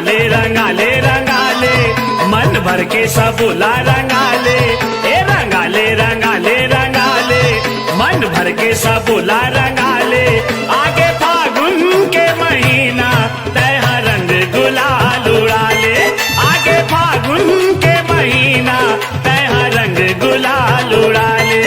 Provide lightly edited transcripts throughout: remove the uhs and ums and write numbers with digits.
रंगाले रंगाले रंगाले मन भर के सबुला रंगाले, ए रंगाले रंगाले रंगाले मन भर के सबुला रंगाले। आगे फागुन के महीना तैहा रंग गुलाल उड़ाले, आगे फागुन के महीना तैहा रंग गुलाल उड़ाले।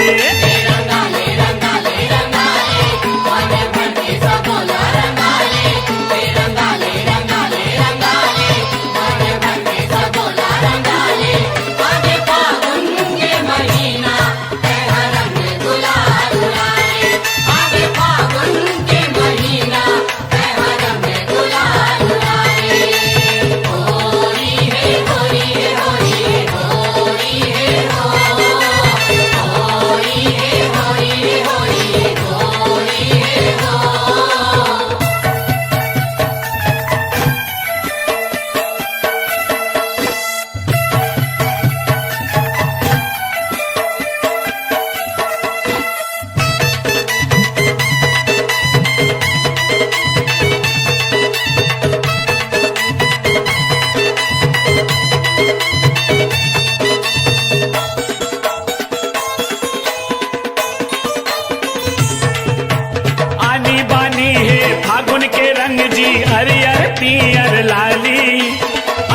फागुन के रंग जी हरियर पियर लाली,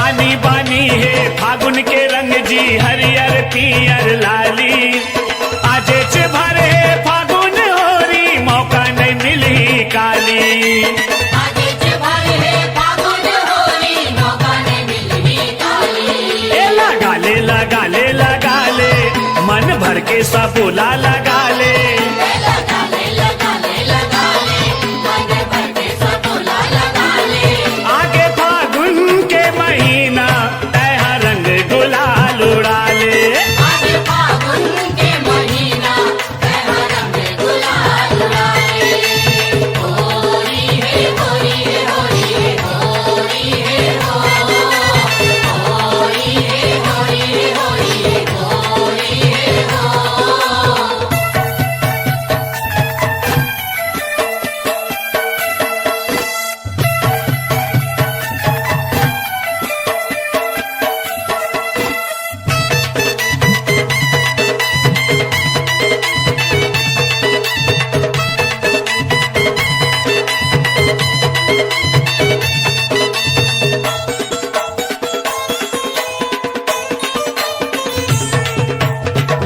आनी बानी है फागुन के रंग जी हरियर पियर लाली। आजे च भरे फागुन होरी मौका नहीं मिली काली, आजे च भरे फागुन होरी मौका नहीं मिली काली। ए लगाले लगाले लगाले मन भर के सबुला लगाले, आगे फागुन के महीना तैहा रंग गुलाल उड़ाले। आगे फागुन के महीना तैहा रंग गुलाल उड़ाले। होरी है होरी है होरी है होरी है होरी है होरी है होरी है होरी है हो।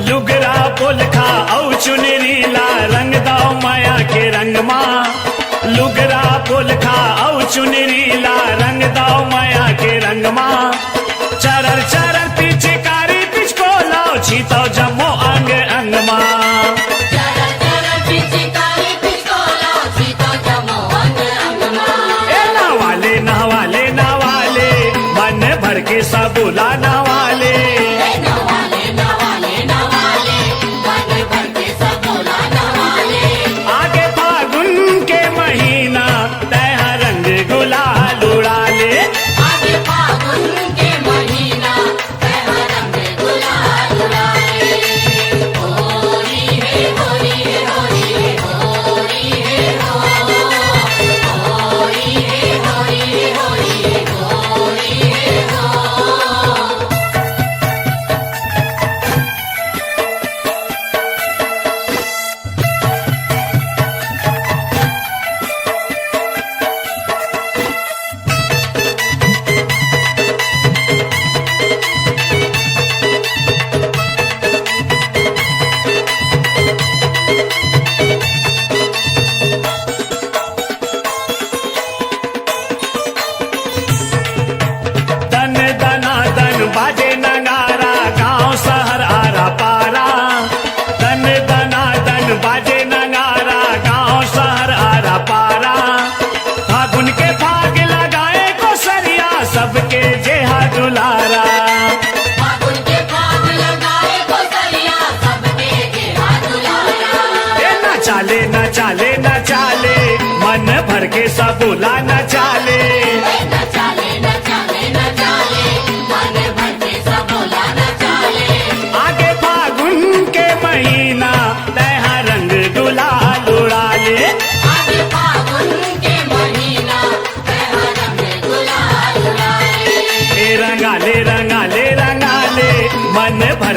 लुगरा पोलखा औ चुनरी ला रंग दाओ माया के रंग माँ, लुगरा पोलखा औ चुनरी ला रंग दाओ माया के रंग माँ। चरर चरर पिचकारी पिचको लाओ छीतो जमो अंग अंग माँ, चरर चरर पिचकारी पिचको लाओ छीतो जमो अंग अंग माँ। ए नवाले नवाले नवाले मन भर के सबुला नवाले, नवाले नवाले नवाले मन भर के सबुला नवाले। आगे फागुन के महीना तैहा रंग गुलाल उड़ाले। आगे फागुन के महीना तैहा रंग गुलाल उड़ाले। होरी है होरी है होरी है होरी है होरी है होरी है होरी है हो।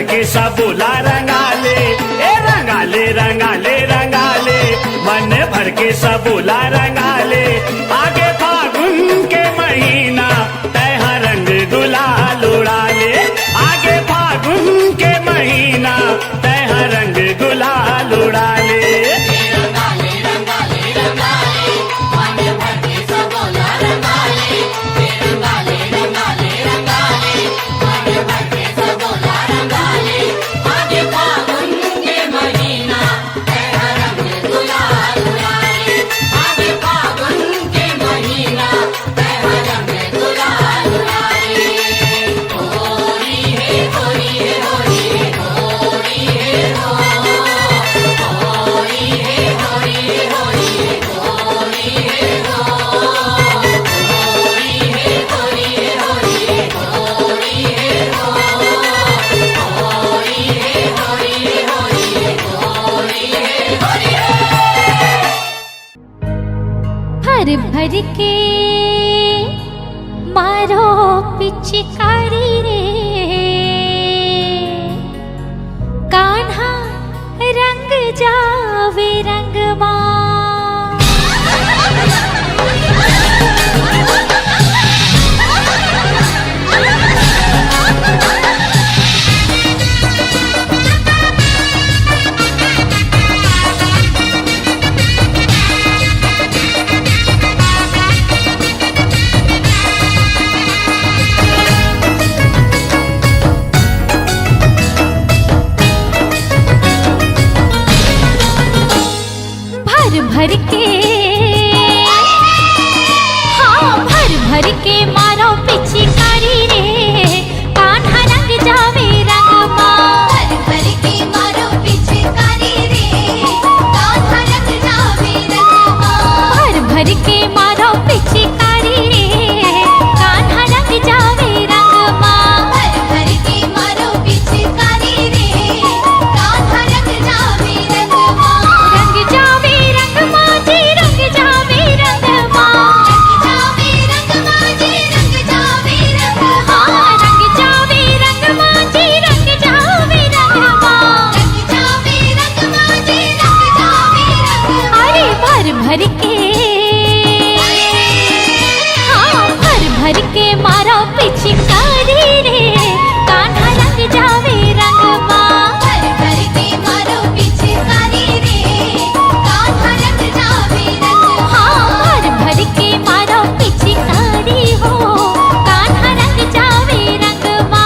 के सब बोला रंगाले, ए रंगाले रंगाले रंगाले, मन भर के सब बोला रंगाले। आगे फागुन के महीना तैहा रंग गुलाल उड़ाले, आगे फागुन के महीना तैहा रंग गुलाल उड़ाले। रंगाले रंगाले रंगाले मन भर के सब बोला रंगाले, रंगाले रंगाले रंगाले मन भर के सब बोला रंगाले। आगे फागुन के महीना तेरा रंग गुलाल उड़ाले, आगे फागुन के महीना तेरा रंग गुलाल उड़ाले। होरी है होरी है होरी है होरी है हो, होरी है होरी है होरी है होरी है हो, होरी है होरी है होरी है होरी है हो, होरी है होरी है होरी है होरी है होरी है। भर भर के मारो पिचकारी रे, कान्हा रंग जावे रंगवा। भर भर के हाँ भर भर के मारो पिचकारी रे, कान्हा रंग जावे रंगवा। भर भर के मारो पिचकारी रे, कान्हा रंग जावे रंगवा। भर भर के मारो पिचकारी रे, कान्हा रंग जावे रंगवा। भर भर के मारो पिचकारी रे, कान्हा रंग जावे रंगवा। रंग जावे रंगवा जी रंग जावे रंगवा, रंग जावे रंगवा जी रंग जावे रंगवा। रंग जावे रंगवा जी रंग जावे रंगवा, रंग जावे रंगवा जी रंग जावे रंगवा। अरे भर भर के हाँ भर भर के मारो पिचकारी रे, कान्हा रंग जावे रंगवा। भर भर के मारो पिचकारी रे, कान्हा रंग जावे रंगवा। हाँ भर भर के मारो पिचकारी हो, कान्हा रंग जावे रंगवा।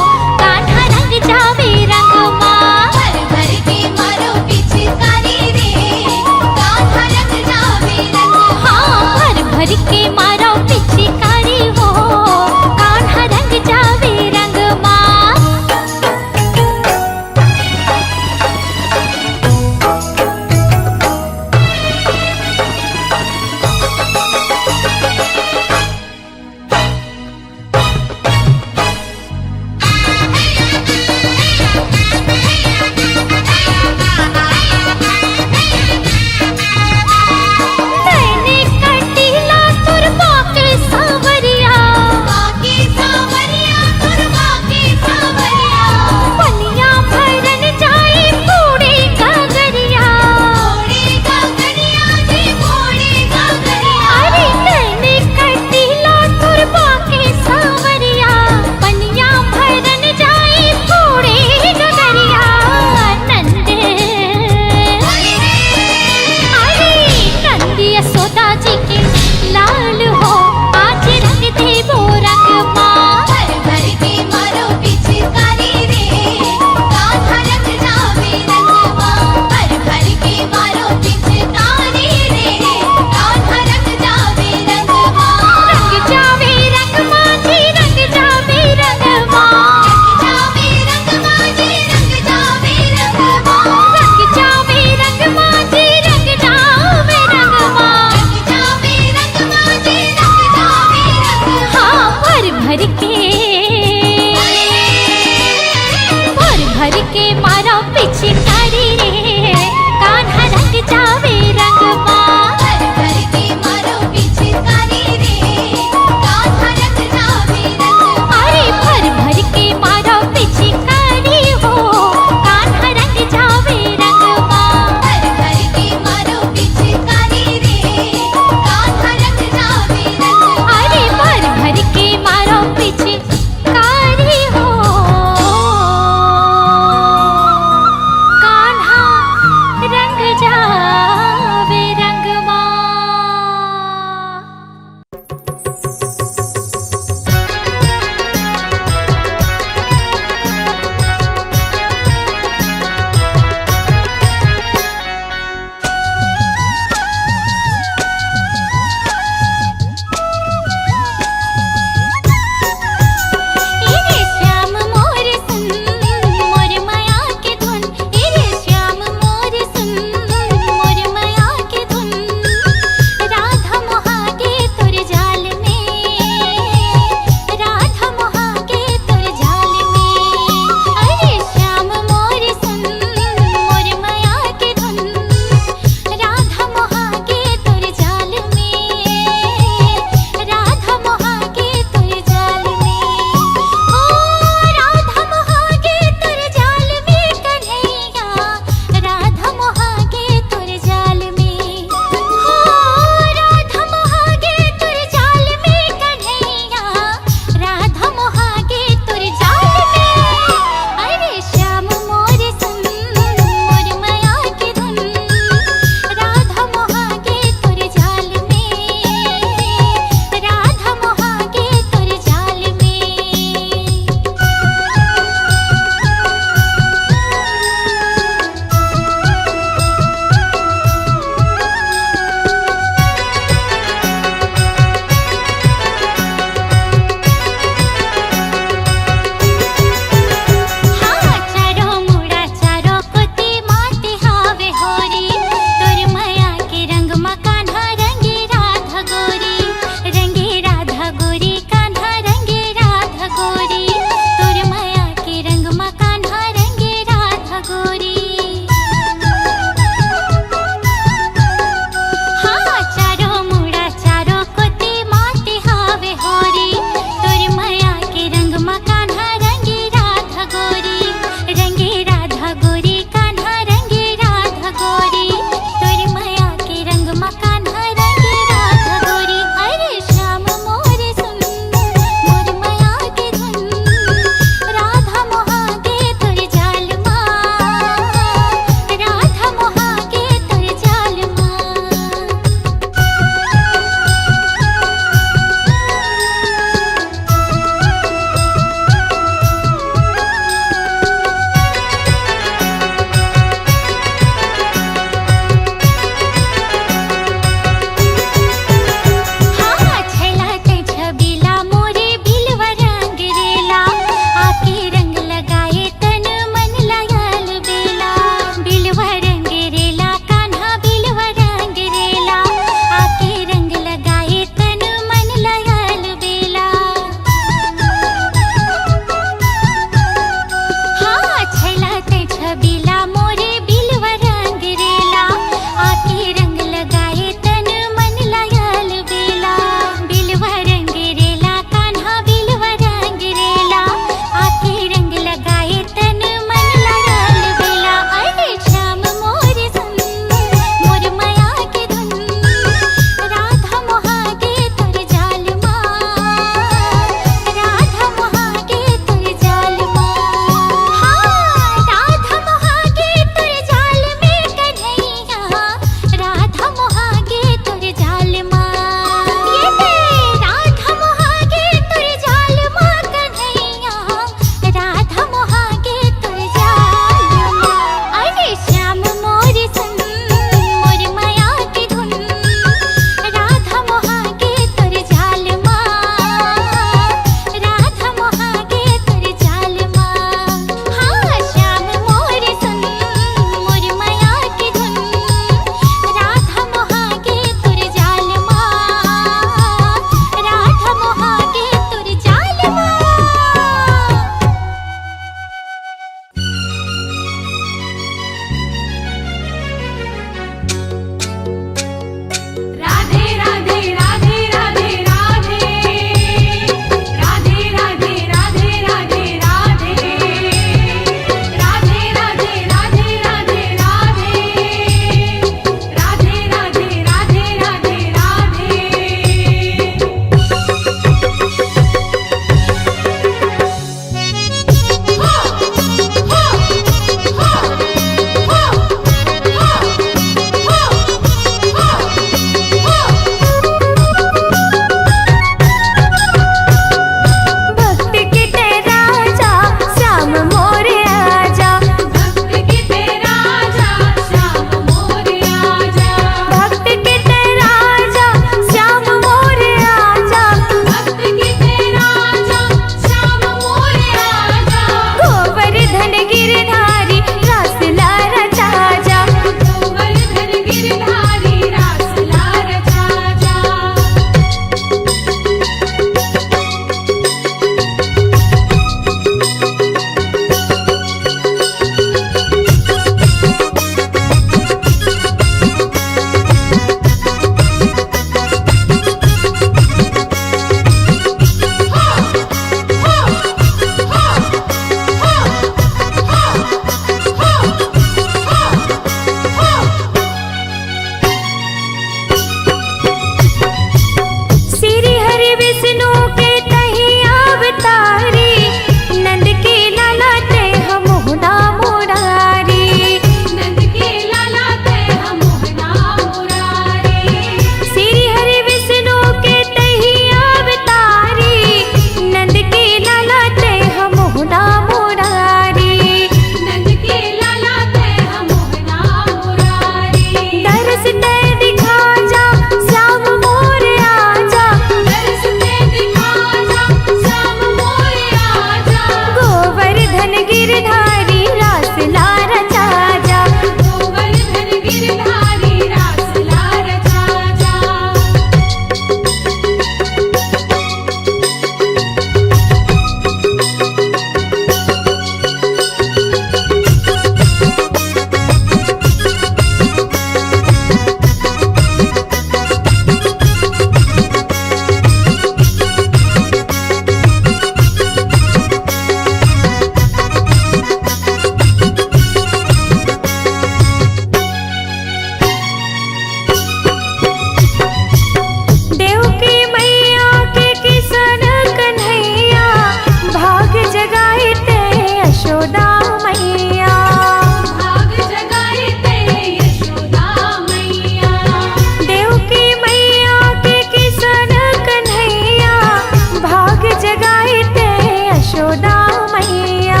यशोदा मैया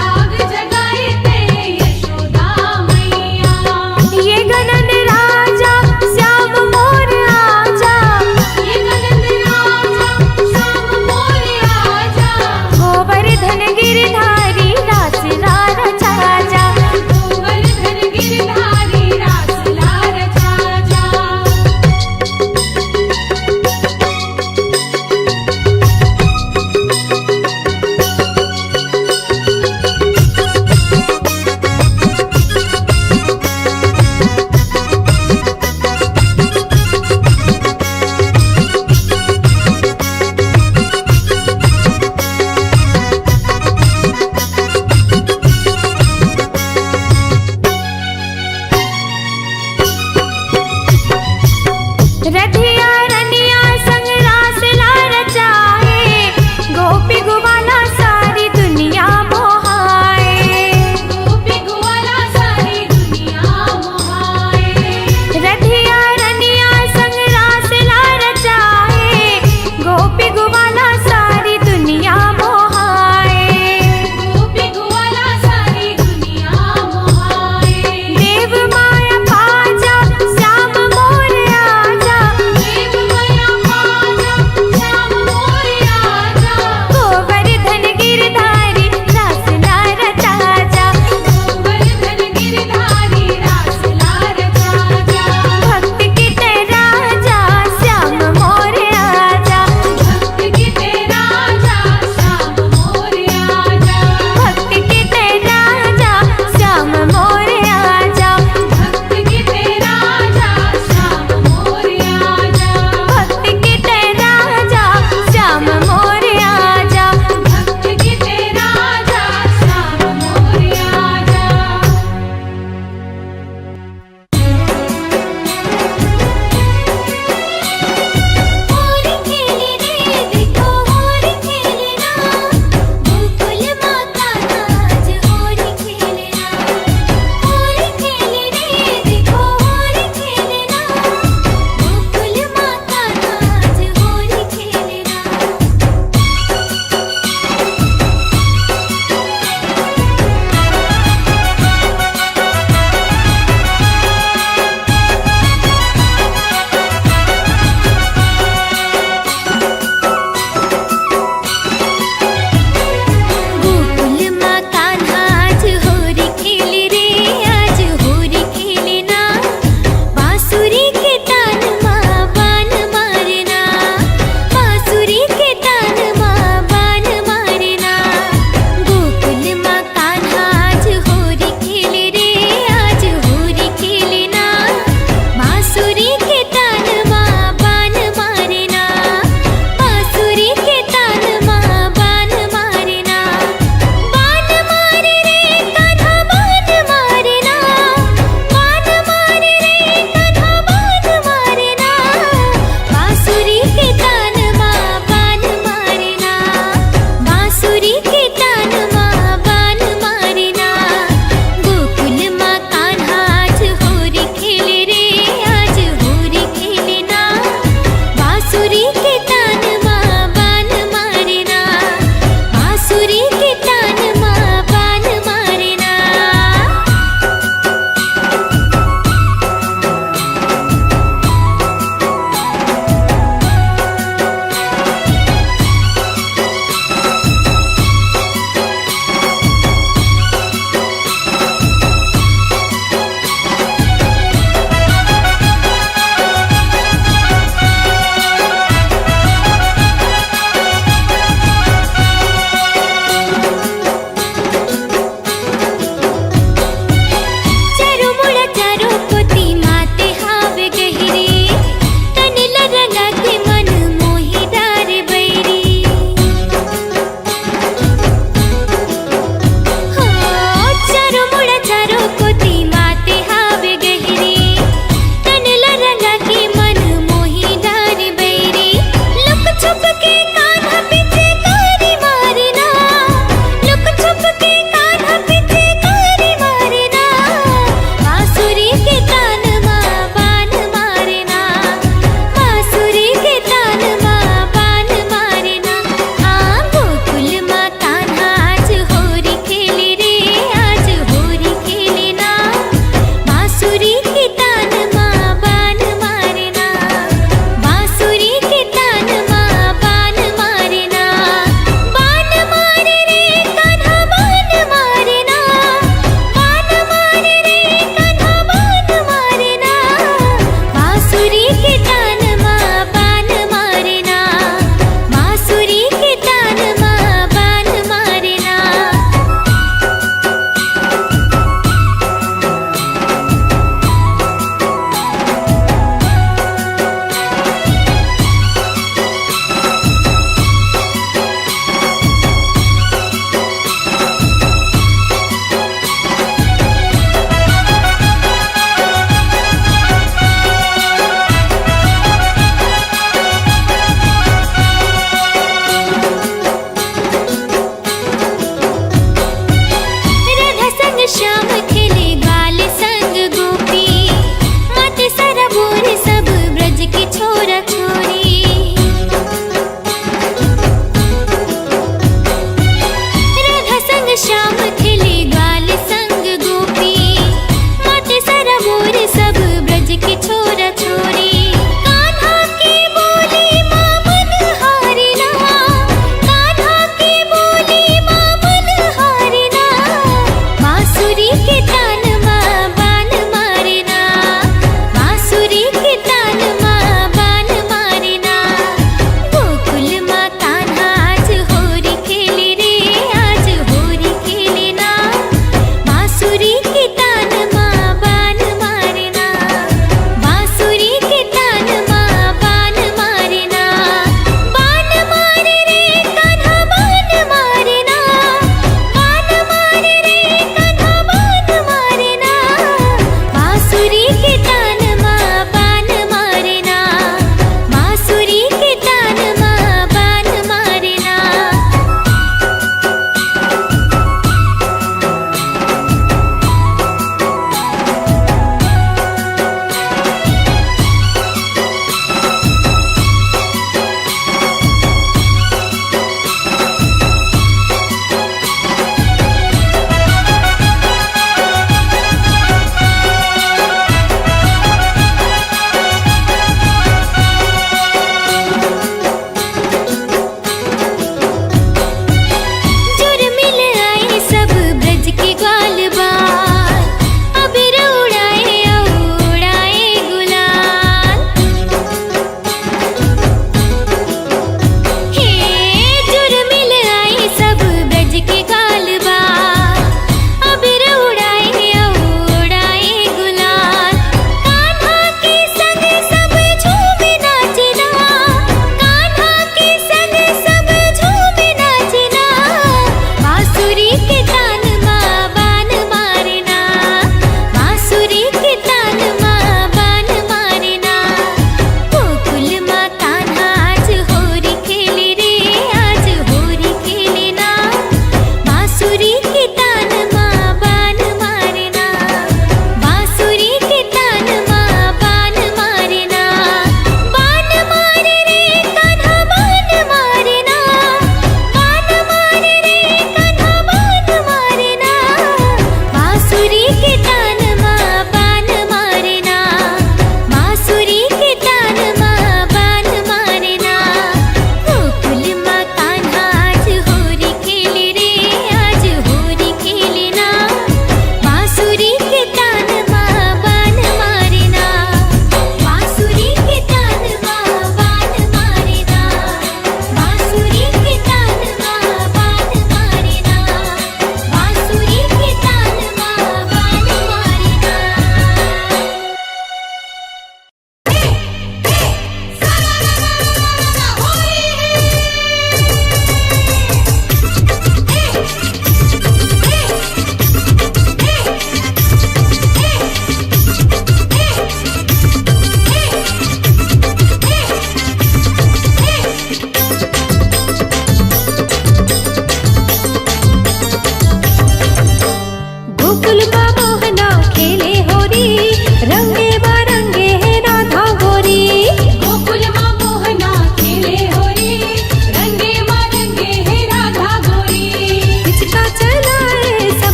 भाग जगाए ते यशोदा मैया ये गणन राजा श्याम मोर आजा ये गणन राजा श्याम मोर आजा गोवर्धन गिरधारी रास राजा गोवर्धन गिरधारी रासला रचाजा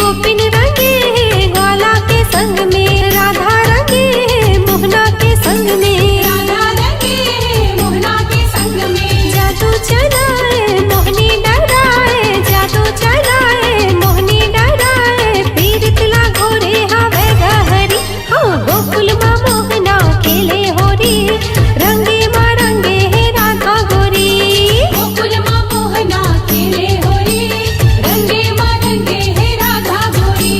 गोपिन रंगे ग्वाला के संग में, राधा रंगे मोहना के संग में, राधा रंगे मोहना के संग में। जादू चलाए मोहनी डराए, जादू चलाए मोहनी डराए, पीर तिला घोरे हवे गहरी, हाँ गोकुल माँ मोहना खेले होरी, रंगे माँ रंगे है राधा गोरी। गोकुल माँ मोहना खेले होरी, रंगे माँ रंगे है राधा गोरी।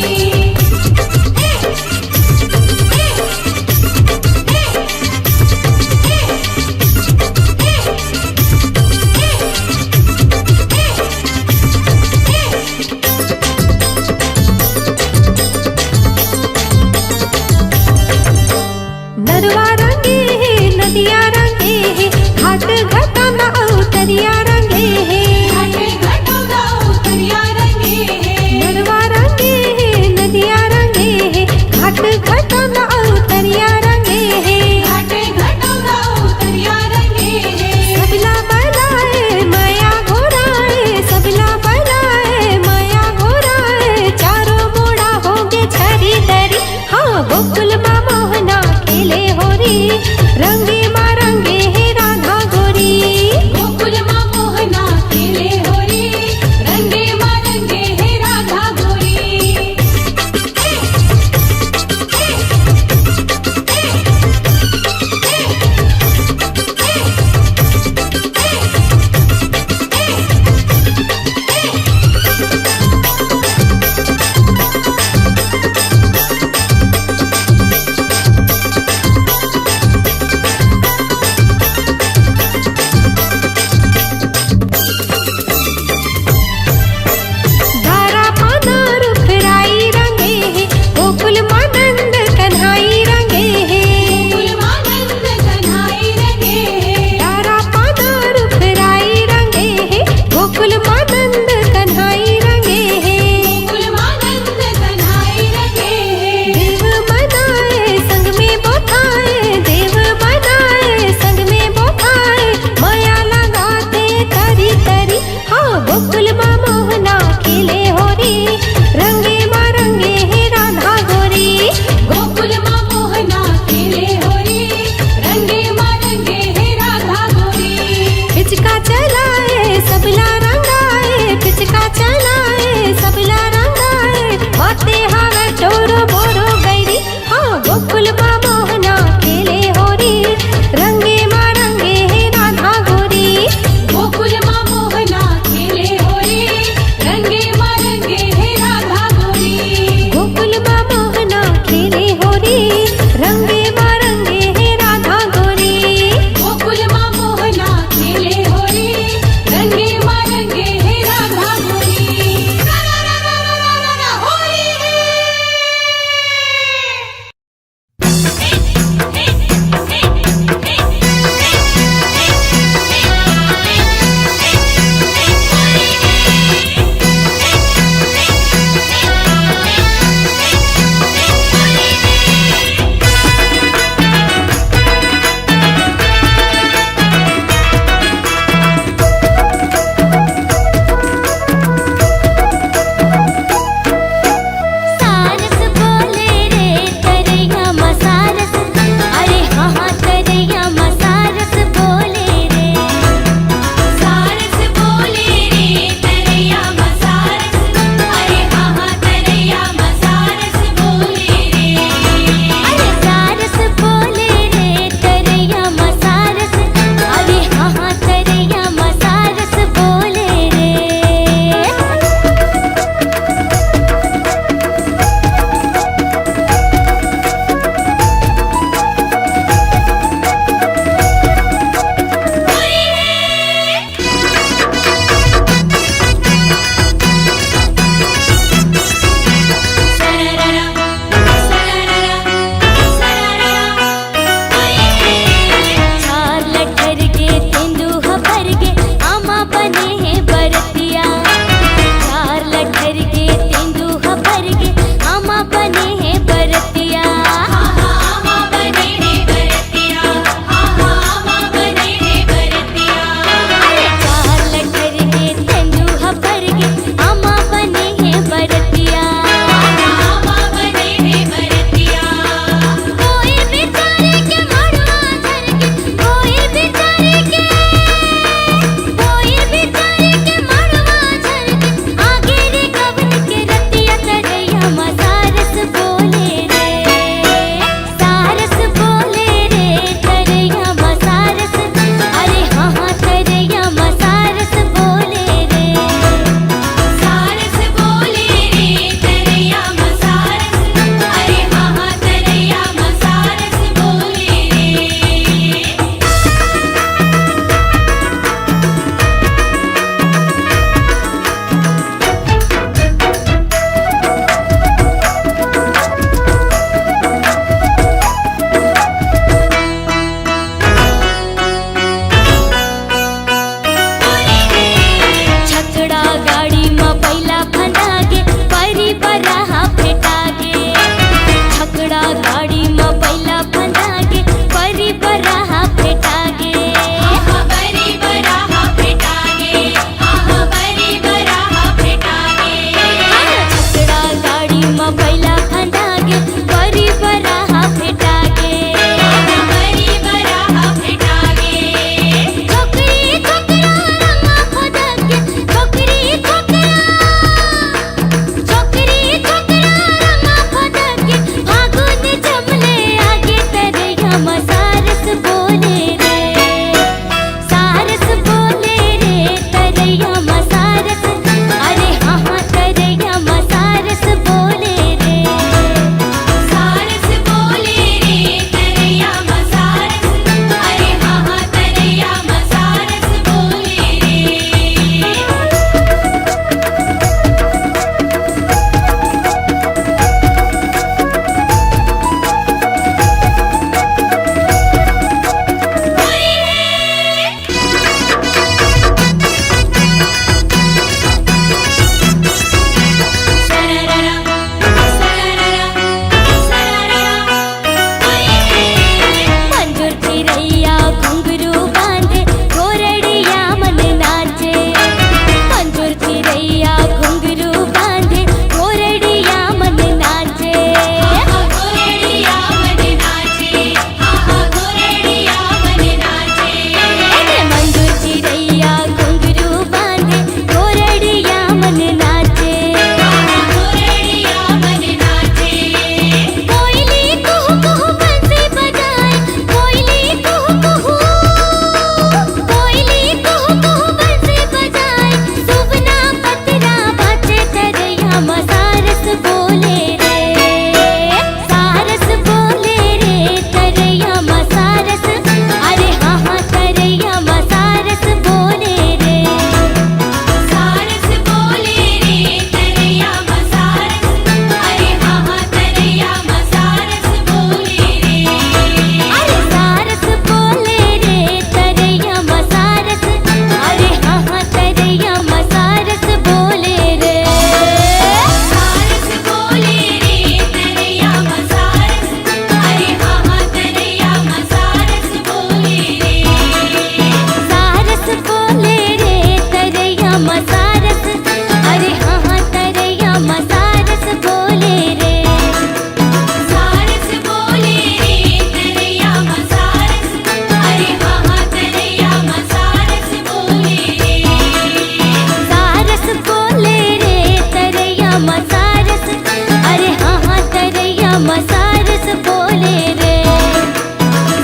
अरे हाँ हाँ तरैया मसारस बोले रे,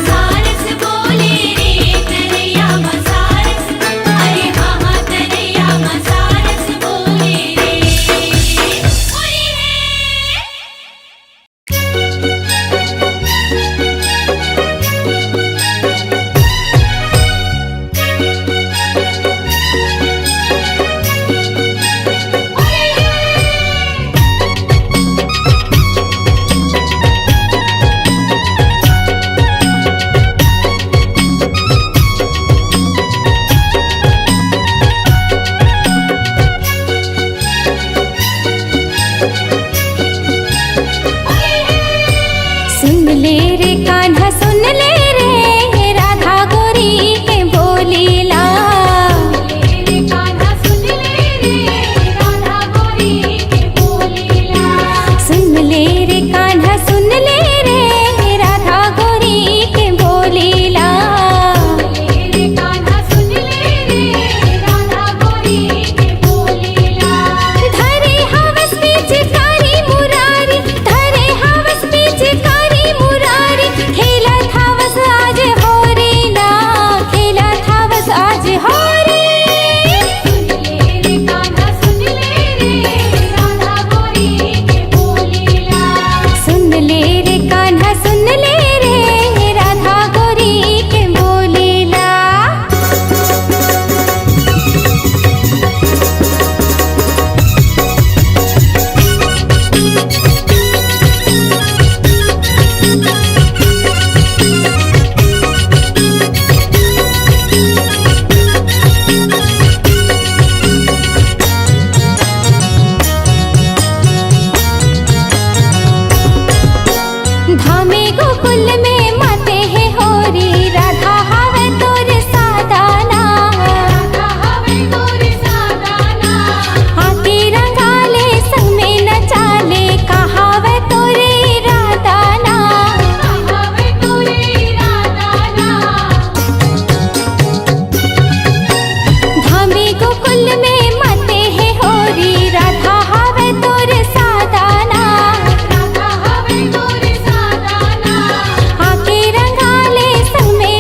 सारस बोले रे तरैया मसारस, अरे हाँ हाँ तरैया मसारस बोले रे। बोले सुन ले रे कान्हा सुन ले रे राधा गोरी के बोलीला, रे कान्हा सुन ले रे राधा गोरी के बोलीला, सुन ले रे कान्हा सुन ले रे राधा गोरी के बोलीला, रे कान्हा सुन ले रे राधा गोरी के बोलीला। धरे हवस पिचकारी मुरारी, धरे हवस पिचकारी मुरारी, खेला थावस आज होरी ना, खेला थावस आज होरी। सुन ले रे कान्हा सुन ले रे राधा गोरी के बोलीला, सुन ले रे कान्हा सुन ले रे राधा गोरी के बोलीला। धामे गोकुल में माते है होरी, राधा हवे तोर सादाना, राधा हवे तोर सादाना। आके रंगाले संग में नचाले, कहावे तोरे राधाना, कहावे तोरे राधाना। धामे गोकुल में माते है होरी, राधा हवे तोर सादाना, राधा हवे तोर सादाना। आके रंगाले संग में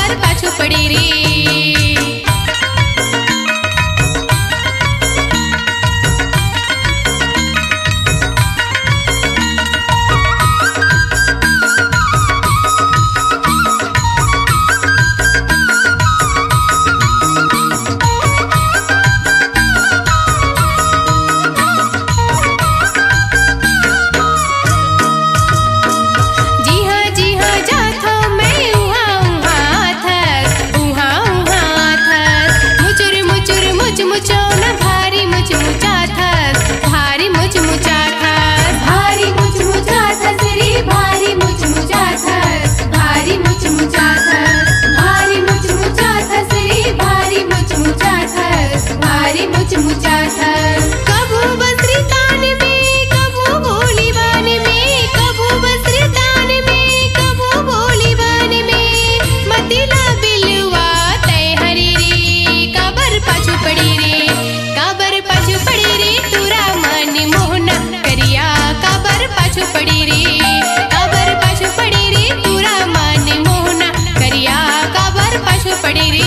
काबर पाछू पड़ी रे। जी हाँ जात हूँ मैं उहाँ उहाँ थस, उहाँ उहाँ थस। मुचुर मुचुर मुच मुचो न भारी मुच मुचा थस, भारी मुच मुचा थस। भारी मुच मुचा थस रे भारी मुच मुचा थस, भारी मुच मुचा थस, भारी मुच मुचा थस रे भारी मुच मुचा थस, भारी मुच मुचा थस। कभू बसरी तान में कभू भोली बान में, कभू बसरी तान में कभू भोली बान में। मतिला बिलवा तय हरी रे, काबर पाछू पड़ी रे, काबर पाछू पड़ी रे। तुरा मन मोहना करिया काबर पाछू पड़ी रे, काबर पाछू पड़ी रे। तुरा मन मोहना करिया काबर पाछू पड़ी रे।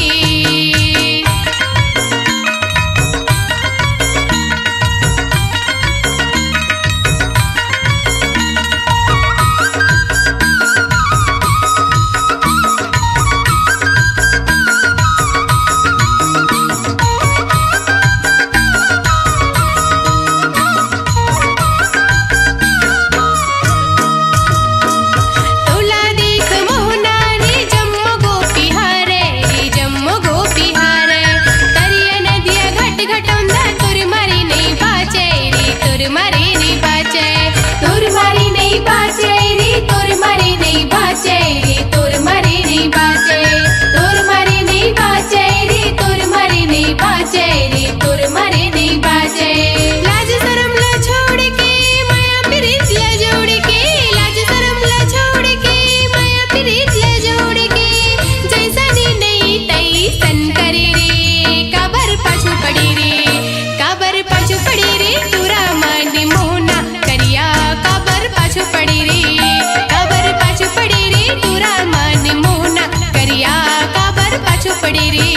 तोला देख मोहना रे जम्मो गोपी हारे, रे जम्मो गोपी हारे। तरिया नदिया घट घटौंदा तुर मारी नहीं बाचे रे, तुर मारी नहीं बाचे। तोर मारी नहीं बाचे रे तोर मारी नहीं बाचे रे तोर मारी नहीं बाचे, तोर मारी नहीं बाचे रे तोर मारी नहीं बाचे रे तोर मारी नहीं बाचे। लाज शरम ला छोड़ के माया प्रीत ला जोड़ के, लाज शरम ला छोड़ के माया प्रीत ला जोड़ के। जैसा नी नहीं तैसन करे रे, काबर पाछू पड़ी रे, काबर पाछू पड़ी रे। तुरा मन मोहना करिया काबर पाछू पड़ी रे, काबर पाछू पड़ी रे। तुरा मन मोहना करिया काबर पाछू पड़ी रे।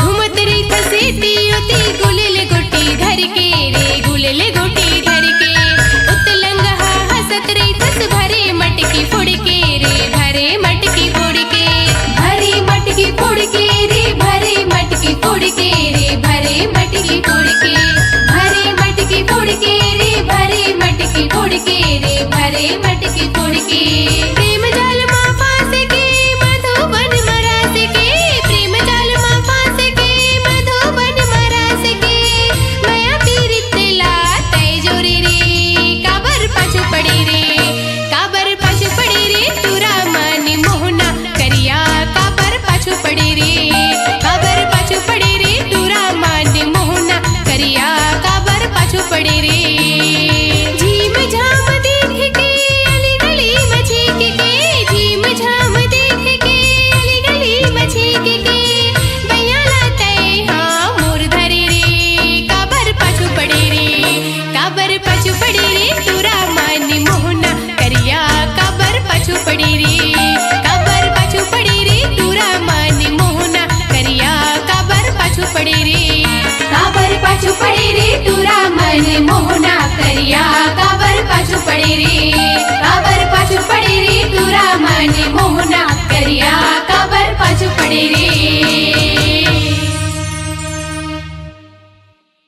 घूमत रही थसेती उती गुलेल गोटी धर के रे, गुलेल गोटी धर के। उतलंगहा हंसत रही थस भरे मटकी फोड़ के रे, भरे मटकी फोड़ के। भरे मटकी फोड़ के रे भरे मटकी फोड़ के रे भरे मटकी फोड़ के, भरे मटकी फोड़ के रे भरे मटकी फोड़ के रे भरे मटकी फोड़ के। प्रेम जाल माँ फांस के मधुबन मरास के, प्रेम जाल माँ फांस के मधुबन मरास के। माया पीरित ला तय जोरी रे, काबर पाछू पड़ी रे, काबर पाछू पड़ी रे। तुरा मन मोहना करिया काबर पाछू पड़ी रे, काबर पाछू पड़ी रे। तुरा मन मोहना करिया काबर पाछू पड़ी रे। झीम झाम देख के अली गली मछीक के, झीम झाम देख के अली गली मछीक के। भैया लाते हाँ मोर धरे रे, काबर पाछू पड़ी रे, काबर पाछू पड़ी रे। तुरा मन मोहना करिया काबर पाछू पड़ी रे, काबर पाछू पड़ी रे। तुरा मन मोहना करिया काबर पाछू पड़ी रे, काबर पाछू पड़ी रे। तुरा मन मोहना करिया काबर पाछू पड़ी रे, काबर पाछू पड़ी रे। तुरा मन मोहना करिया काबर पाछू पड़ी रे।